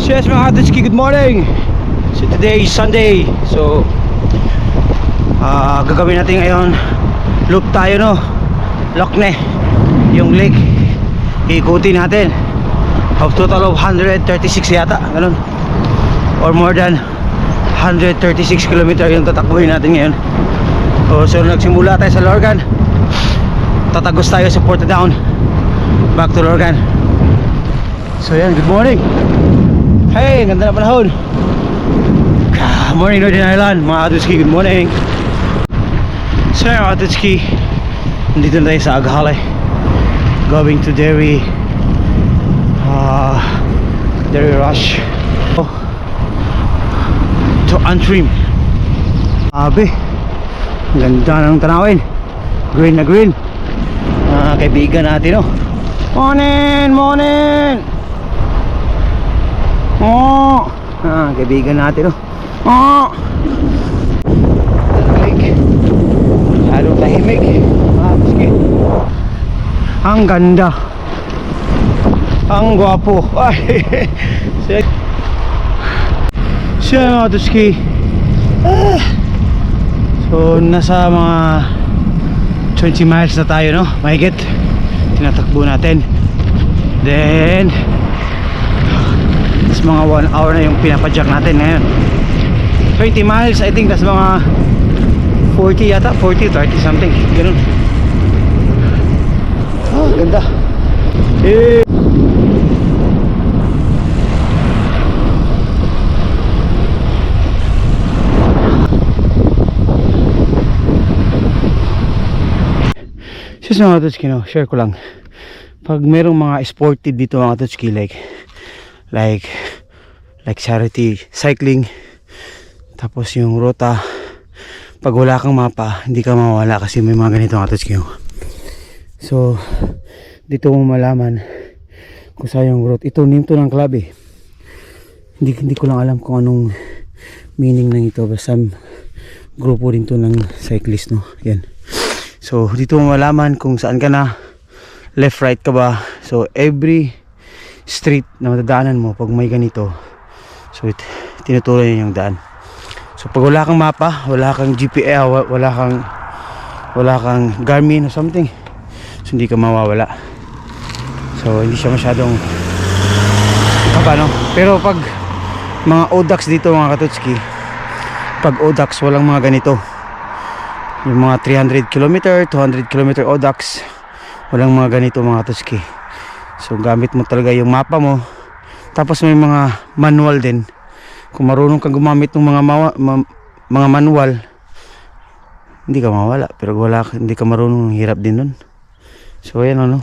So yes mga Katutski, good morning. So today is Sunday. So gagawin natin ngayon loop tayo, no? Lokne, yung lake. Ikutin natin of total of 136 yata, ganun, or more than 136 kilometer yung tatakbuhin natin ngayon. So nagsimula tayo sa Lorgan, tatagos tayo sa Portadown, back to Lorgan. So yan, good morning. Hey, ganda na panahon. Morning Northern Ireland, mga Katutski, good morning. So yan mga Katutski, nandito na tayo sa Aghalay, going to Derry Rush to Antrim. Abe, ganda ng tanawin, green na green. Kaibigan natin, no? Morning! Oh, kaibigan natin, no? Oh, tahimik, lalo tahimik. Sige, ang ganda, ang gwapo. Ay, siya mga Katutski. So nasa mga 20 miles na tayo, no? Mahigit tinatakbo natin. Then mga 1 hour na yung pinapadyak natin ngayon. 20 miles, I think that's mga 40 yata, 40, 30 something, ganun. Oh, ganda. Eh. Sus mga Katutski, no? Share ko lang, pag merong mga sportive dito mga Katutski, like charity cycling, tapos yung ruta, pag wala kang mapa hindi ka mawala kasi may mga ganito mga Katutski. So dito mo malaman kung saan yung route. Ito name to ng club eh, hindi ko lang alam kung anong meaning ng ito, basta grupo din to ng cyclist, no? Yan. So dito mo malaman kung saan ka na, left right ka ba. So every street na matadaanan mo pag may ganito, so tinutuloy niya yung daan. So pag wala kang mapa, wala kang GPS, wala kang Garmin or something, so hindi ka mawawala. So hindi siya masyadong kapano. Pero pag mga ODAX dito mga Katutski, pag ODAX walang mga ganito, yung mga 300 km, 200 km ODAX, walang mga ganito mga Katutski. So gamit mo talaga yung mapa mo, tapos may mga manual din. Kung marunong kang gumamit ng mga manual, hindi ka mawala. Pero hindi ka marunong, hirap din nun. So ayan, ano.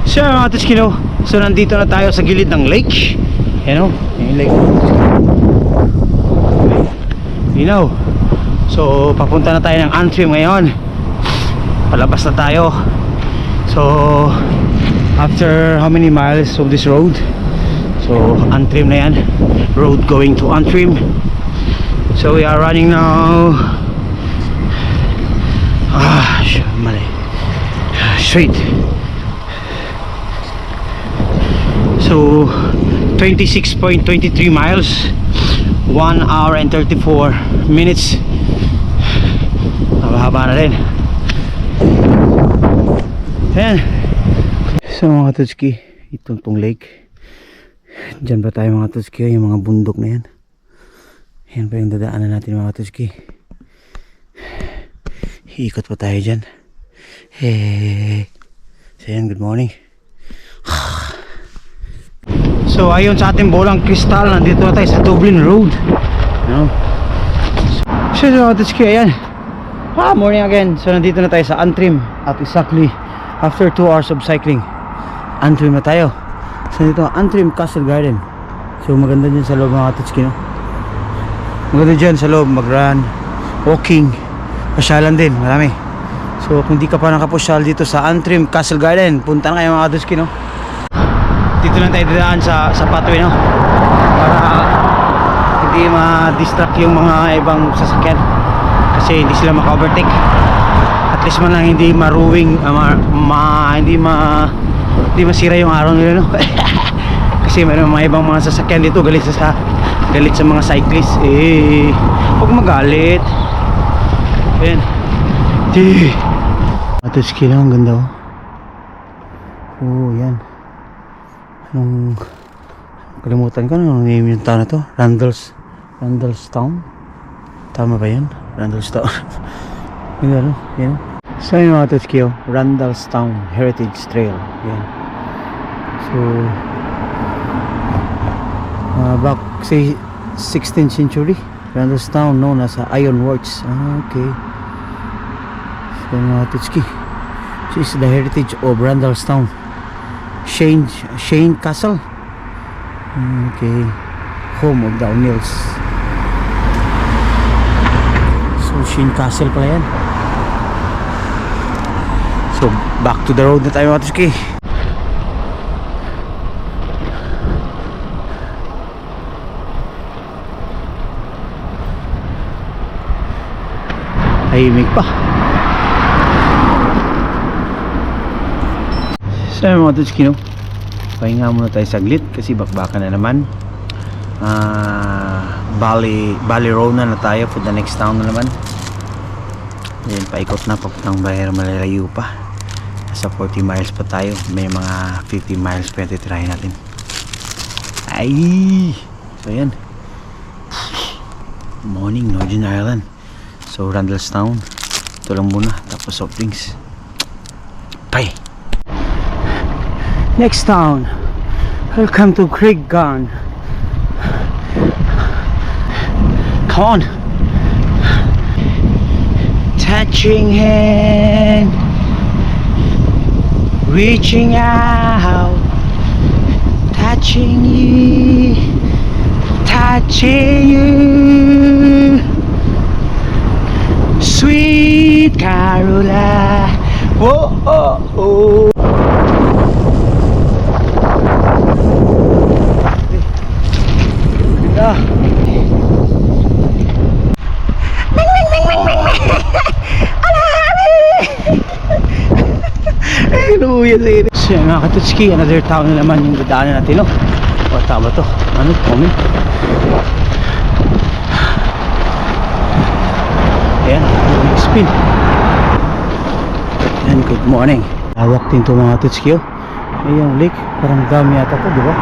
So mga Katutski, no? So nandito na tayo sa gilid ng lake. Ayan, no? Yung lake. Linaw. So papunta na tayo ng Antrim ngayon. Palabas na tayo. So after how many miles of this road, so Antrim na yan, road going to Antrim. So we are running now mali, straight. So 26.23 miles, 1 hour and 34 minutes. Haba na rin. Ayan. So mga Katutski, itong lake, dyan ba tayo mga Katutski, yung mga bundok na yan. Yan pa yung dadaanan natin mga Katutski. Iikot pa tayo dyan. Hey. So yan, good morning. So ayon sa ating bolang kristal, nandito na tayo sa Dublin Road, you know? So mga Katutski, ayan, morning again. So nandito na tayo sa Antrim at exactly after 2 hours of cycling, Antrim na tayo. So dito, Antrim Castle Garden. So maganda dyan sa loob mga Katutski, no? Maganda dyan sa loob, mag-run, walking, pasyalan din, marami. So kung di ka pa nakapasyal dito sa Antrim Castle Garden, punta na kayo mga Katutski, no? Dito lang tayo dadaan sa pathway, no? Para hindi ma-distract yung mga ibang sasakyan, kasi hindi sila maka-overtake. At least man lang hindi maruwing, hindi masira yung araw nila, no? Kasi mayroon mga ibang mga sasakyan dito galit sa mga cyclist. Huwag magalit. Ayan. Touch key lang, ang ganda oh. Oh, yan. Anong kalimutan ko, anong name yung town na to? Randallstown? Tama ba yan? Randallstown. Yung ano, yan. So yung mga touch key oh, Randallstown Heritage Trail. Yan. So back say 16th century, Randallstown known as Iron Works. Okay. So mga touch key, this is the heritage of Randallstown. Shane Castle. Okay. Home of the O'Neills. So Shane Castle pala yan. So back to the road na tayo mga tuski. Tahimik pa. So mga tuski no, pahinga muna tayo saglit kasi bakbakan na naman. Ballyronan na tayo for the next town na naman. Then paikot na papuntang Bayer, malalayo pa. Nasa 40 miles pa tayo. May mga 50 miles pa titirahin natin. Ay! So yan. Morning, Northern Ireland. So Randallstown. Ito lang muna. Tapos soft drinks. Bye! Next town. Welcome to Craiggan. Come on. Touching hand, reaching out, touching you, sweet Caroline. Whoa, oh, oh. So yan mga katutski, another town na naman yung dadaanan natin no? O tama to, ano, comment. Ayan, spin. Ayan, good morning. Lawak din to mga katutski oh. Ay yung lake, parang dam yata to, di ba?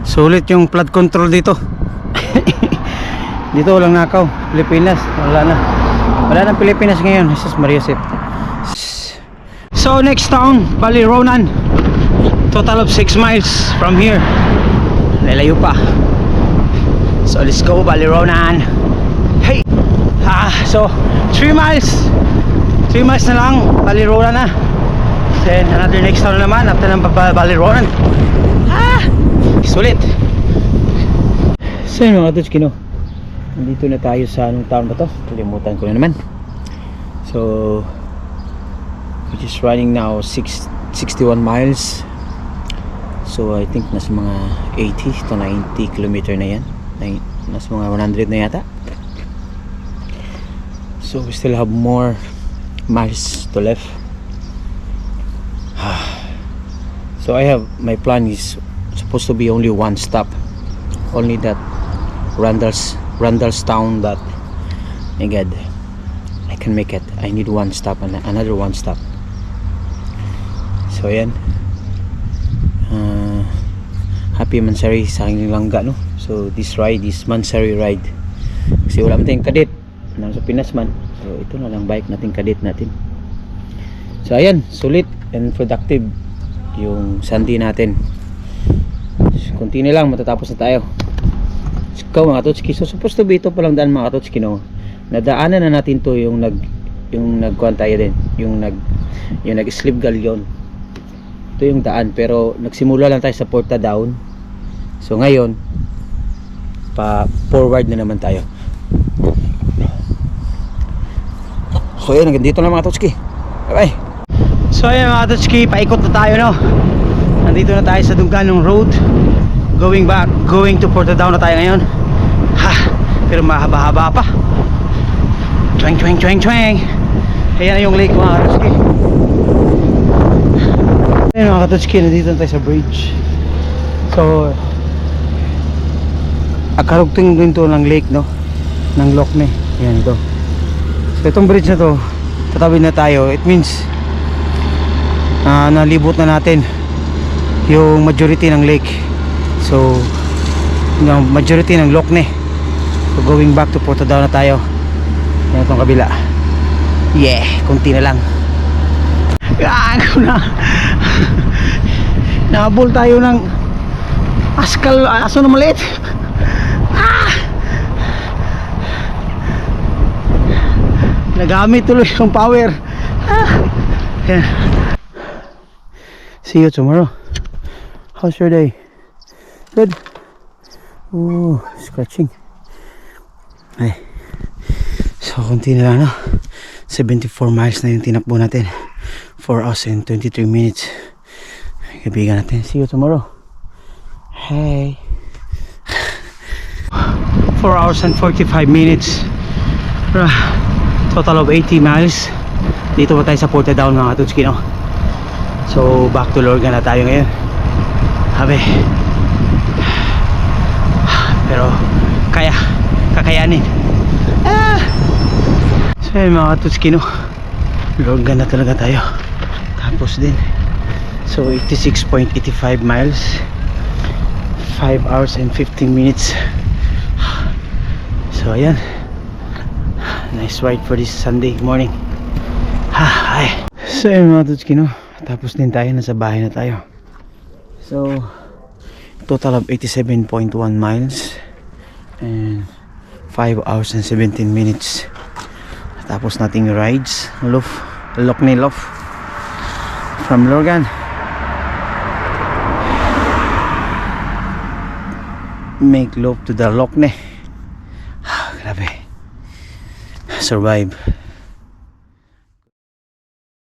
Sulit yung flood control dito. Dito walang nakaw. Pilipinas wala nang Pilipinas ngayon. Jesus Maria Sep. So next town, Ballyronan. Total of 6 miles from here. Lalayo pa. So let's go Ballyronan. Hey. So 3 miles na lang, Ballyronan na. Then another next town naman after ng Ballyronan. Sulit. So yun mga tuts kino, nandito na tayo sa anong town ba to? Kalimutan ko na naman. So which is running now 61 miles. So I think nasa mga 80 to 90 kilometer na yan. Nasa mga 100 na yata. So we still have more miles to left. So I have, my plan is supposed to be only one stop, only that Randallstown, but my God, I can make it. I need one stop and another one stop. So yan, happy Mansari sa aking langga no. So this ride is Mansari ride kasi wala man tayong kadit nasa Pinas man, so ito na lang bike natin, kadit natin. So ayan, sulit and productive yung Sunday natin. Continue lang, matatapos na tayo. Let's go mga Totski. So supposed to be ito palang daan mga Totski no. Nadaanan na natin to yung nagkuhan tayo din, yung nag-slip galleon. Ito yung daan, pero nagsimula lang tayo sa Porta Down. So ngayon pa forward na naman tayo. So yun, hanggang dito na mga Totski. Bye bye. So yun mga Totski, paikot na tayo no. Nandito na tayo sa Dunganong Road. Going to Portadown na tayo ngayon. Pero mahaba-haba pa. Twang. Ayan na yung lake mga Katutski. Ayan mga Katutski, nandito na tayo sa bridge. So akarugtong din to ng lake, no, ng Loch Ness. Ayan ito. So itong bridge na to, tatawid na tayo. It means nalibot na natin yung majority ng lake. So yung majority ng Loch Ness. So going back to Portadown na tayo. Yan itong kabila. Yeah, konti na lang. Gaano na. Nabol tayo ng askal, aso na maliit. Nagamit tuloy yung power. Yeah. See you tomorrow. How's your day? Good. Ooh, scratching. Ay. So konti na lang, no? 74 miles na yung tinakbo natin. 4 hours and 23 minutes. Kaibigan natin. See you tomorrow. Hey. 4 hours and 45 minutes. Total of 80 miles. Dito pa tayo sa Portadown mga Katutski, no? So back to Lorgan na tayo ngayon. Habe. Pero kakayanin. So yun mga Katutski, no? Lorgan na talaga tayo. Tapos din. So 86.85 miles. 5 hours and 15 minutes. So ayan. Nice ride for this Sunday morning. Ay. So yun mga Tutski, no? Tapos din tayo, nasa bahay na tayo. So total of 87.1 miles and 5 hours and 17 minutes. Tapos nating rides Loch Ness from Lorgan. Make love to the Loch Ness. Grabe. Survive.